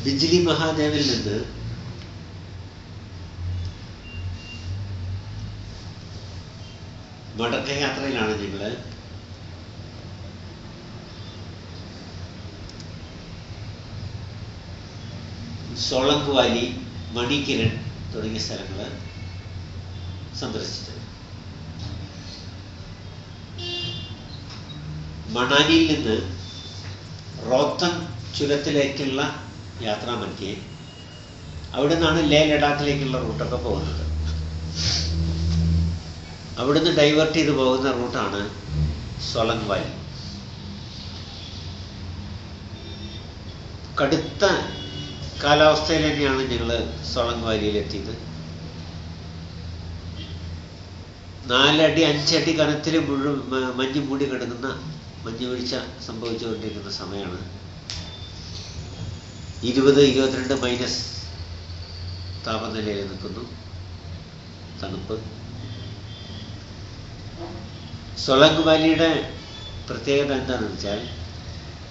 ബിജ്ലി മഹാദേവിൽ നിന്ന് മടക്കയാത്രയിലാണ് ഞങ്ങൾ സോളങ്ക് വാലി, മണികിരൺ തുടങ്ങിയ സ്ഥലങ്ങൾ സന്ദർശിച്ചത്. മണാലിയിൽ നിന്ന് റോത്തങ് ചുരത്തിലേക്കുള്ള യാത്രാമധ്യേ അവിടെ നിന്നാണ് ലേ ലഡാക്കിലേക്കുള്ള റൂട്ടൊക്കെ പോകുന്നത്. അവിടുന്ന് ഡൈവേർട്ട് ചെയ്ത് പോകുന്ന റൂട്ടാണ് സോളങ്ക് വാലി. കടുത്ത കാലാവസ്ഥയിൽ തന്നെയാണ് ഞങ്ങൾ സോളങ്ക് വാലിയിലെത്തിയത്. 4 അടി 5 അടി കനത്തിൽ മഞ്ഞ് മൂടി കിടക്കുന്ന, മഞ്ഞ് വീഴ്ച സംഭവിച്ചുകൊണ്ടിരിക്കുന്ന സമയമാണ്. 20-22 മൈനസ് താപനിലയിൽ നിൽക്കുന്നു, തണുപ്പ്. സോളങ്ക് വാലിയുടെ പ്രത്യേകത എന്താണെന്ന് വെച്ചാൽ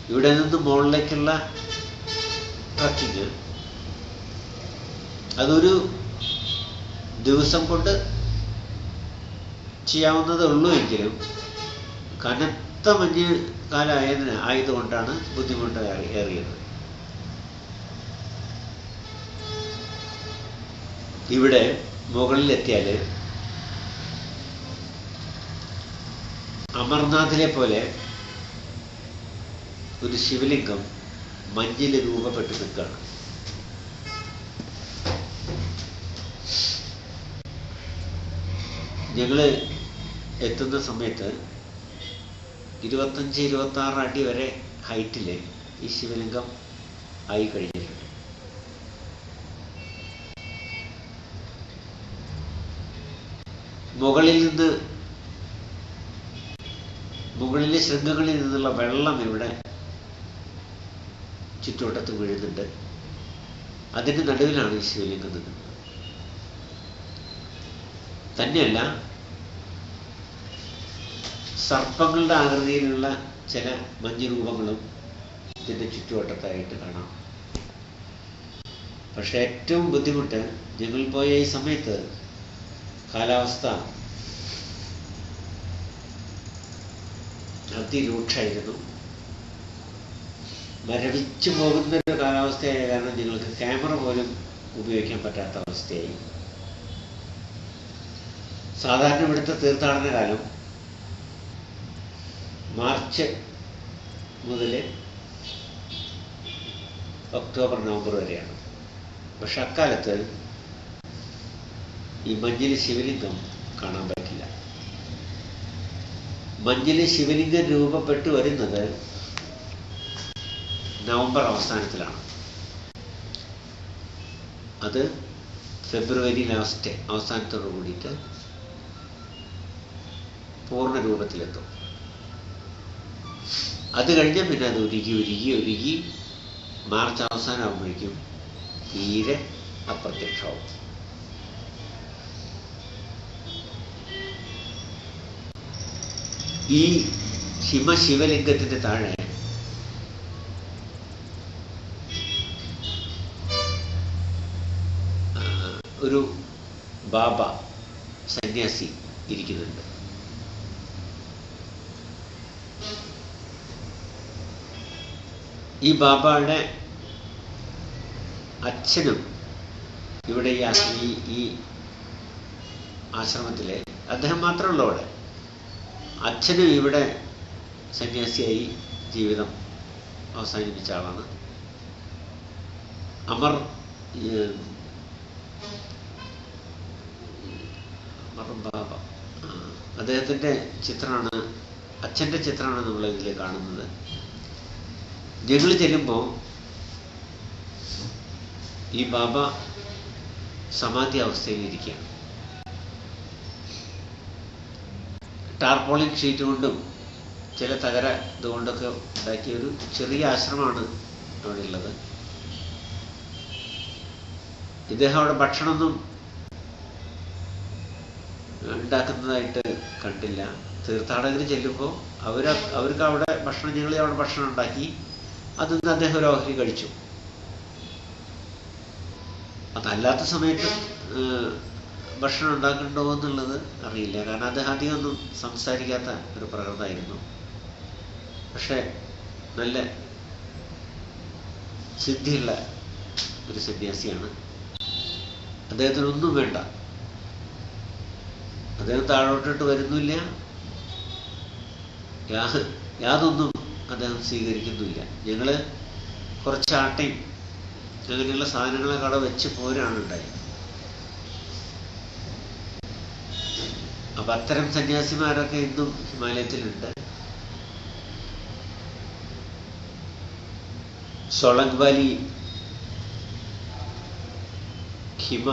ഇവിടെ നിന്ന് മുകളിലേക്കുള്ള ട്രക്കിങ് അതൊരു ദിവസം കൊണ്ട് ചെയ്യാവുന്നതേ ഉള്ളൂ. എങ്കിലും കനത്ത മഞ്ഞ് ആയതുകൊണ്ടാണ് ബുദ്ധിമുട്ട് ഏറിയത്. ഇവിടെ മുകളിലെത്തിയാൽ അമർനാഥിലെ പോലെ ഒരു ശിവലിംഗം മഞ്ഞിൽ രൂപപ്പെട്ട് നിൽക്കുകയാണ്. ഞങ്ങൾ എത്തുന്ന സമയത്ത് 25-26 അടി വരെ ഹൈറ്റിൽ ഈ ശിവലിംഗം ആയി കഴിഞ്ഞിട്ടുണ്ട്. മുകളിലെ ശൃംഗങ്ങളിൽ നിന്നുള്ള വെള്ളം ഇവിടെ ചുറ്റുവട്ടത്ത് വീഴുന്നുണ്ട്. അതിൻ്റെ നടുവിലാണ് ഈ ശിവലിംഗം നിൽക്കുന്നത്. തന്നെയല്ല, സർപ്പങ്ങളുടെ ആകൃതിയിലുള്ള ചില മഞ്ഞ് രൂപങ്ങളും ഇതിൻ്റെ ചുറ്റുവട്ടത്തായിട്ട് കാണാം. പക്ഷെ ഏറ്റവും ബുദ്ധിമുട്ട്, ഞങ്ങൾ പോയ ഈ സമയത്ത് കാലാവസ്ഥ അതിരൂക്ഷമായിരുന്നു. മരവിച്ചു പോകുന്നൊരു കാലാവസ്ഥയായ കാരണം ഞങ്ങൾക്ക് ക്യാമറ പോലും ഉപയോഗിക്കാൻ പറ്റാത്ത അവസ്ഥയായി. സാധാരണ ഇവിടുത്തെ തീർത്ഥാടന കാലം മാർച്ച് മുതൽ ഒക്ടോബർ നവംബർ വരെയാണ്. പക്ഷെ അക്കാലത്ത് ഈ മഞ്ഞിൽ ശിവലിംഗം കാണാൻ പറ്റില്ല. മഞ്ഞിൽ ശിവലിംഗം രൂപപ്പെട്ടു വരുന്നത് നവംബർ അവസാനത്തിലാണ്. അത് ഫെബ്രുവരി അവസാനത്തോടു കൂടിയിട്ട് പൂർണ്ണ രൂപത്തിലെത്തും. അത് കഴിഞ്ഞാൽ പിന്നെ അത് ഉരുകി മാർച്ച് അവസാനമാകുമ്പോഴേക്കും തീരെ അപ്രത്യക്ഷമാവും. ഈ ശിവലിംഗത്തിന്റെ താഴെ ഒരു ബാബ സന്യാസി ഇരിക്കുന്നുണ്ട്. ഈ ബാബയുടെ അച്ഛനും ഇവിടെ ഈ ആശ്രമത്തിലെ, അദ്ദേഹം മാത്രമല്ല അവിടെ, അച്ഛനും ഇവിടെ സന്യാസിയായി ജീവിതം അവസാനിപ്പിച്ച ആളാണ്. അമർ ബാബ, അദ്ദേഹത്തിൻ്റെ ചിത്രമാണ്, അച്ഛൻ്റെ ചിത്രമാണ് നമ്മൾ ഇതിൽ കാണുന്നത്. ഞങ്ങൾ ചെല്ലുമ്പോൾ ഈ ബാബ സമാധി അവസ്ഥയിൽ ഇരിക്കുകയാണ്. ടാർപോളിൻ ഷീറ്റ് കൊണ്ടും ചില തകര ഇതുകൊണ്ടൊക്കെ ഉണ്ടാക്കിയ ഒരു ചെറിയ ആശ്രമമാണ് അവിടെ ഉള്ളത്. ഇദ്ദേഹം അവിടെ ഭക്ഷണമൊന്നും ഉണ്ടാക്കുന്നതായിട്ട് കണ്ടില്ല. തീർത്ഥാടകർ ചെല്ലുമ്പോൾ അവർക്ക് അവിടെ ഭക്ഷണം, ഞങ്ങൾ അവിടെ ഭക്ഷണം ഉണ്ടാക്കി, അതിന്ന് അദ്ദേഹം ഒരു ഓഹരി കഴിച്ചു. അതല്ലാത്ത സമയത്ത് ഭക്ഷണം ഉണ്ടാക്കണ്ടോ എന്നുള്ളത് അറിയില്ല. കാരണം അദ്ദേഹം അധികമൊന്നും സംസാരിക്കാത്ത ഒരു പ്രകൃതമായിരുന്നു. പക്ഷേ നല്ല സിദ്ധിയുള്ള ഒരു സന്യാസിയാണ്. അദ്ദേഹത്തിനൊന്നും വേണ്ട. അദ്ദേഹം താഴോട്ടിട്ട് വരുന്നില്ല, യാതൊന്നും അദ്ദേഹം സ്വീകരിക്കുന്നില്ല. ഞങ്ങൾ കുറച്ച് ആട്ടയും അങ്ങനെയുള്ള സാധനങ്ങളൊക്കെ അവിടെ വെച്ച് പോരാണ് ഉണ്ടായത്. അപ്പം അത്തരം സന്യാസിമാരൊക്കെ ഇന്നും ഹിമാലയത്തിലുണ്ട്. സോളങ് വാലി ഹിമ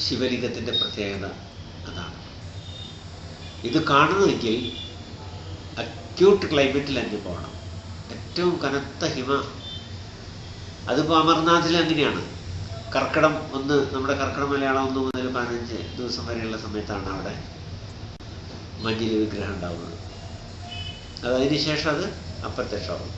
ശിവലിംഗത്തിൻ്റെ പ്രത്യേകത അതാണ്. ഇത് കാണുമെങ്കിൽ അക്യൂട്ട് ക്ലൈമറ്റിൽ തന്നെ പോകണം. ഏറ്റവും കനത്ത ഹിമ, അതിപ്പോൾ അമർനാഥിൽ അങ്ങനെയാണ്. കർക്കിടം 1, നമ്മുടെ കർക്കിടക മലയാളം 1 മുതൽ 15 ദിവസം വരെയുള്ള സമയത്താണ് അവിടെ മഞ്ഞിൽ വിഗ്രഹം ഉണ്ടാവുന്നത്. അതിന് ശേഷം അത് അപ്രത്യക്ഷമാവും.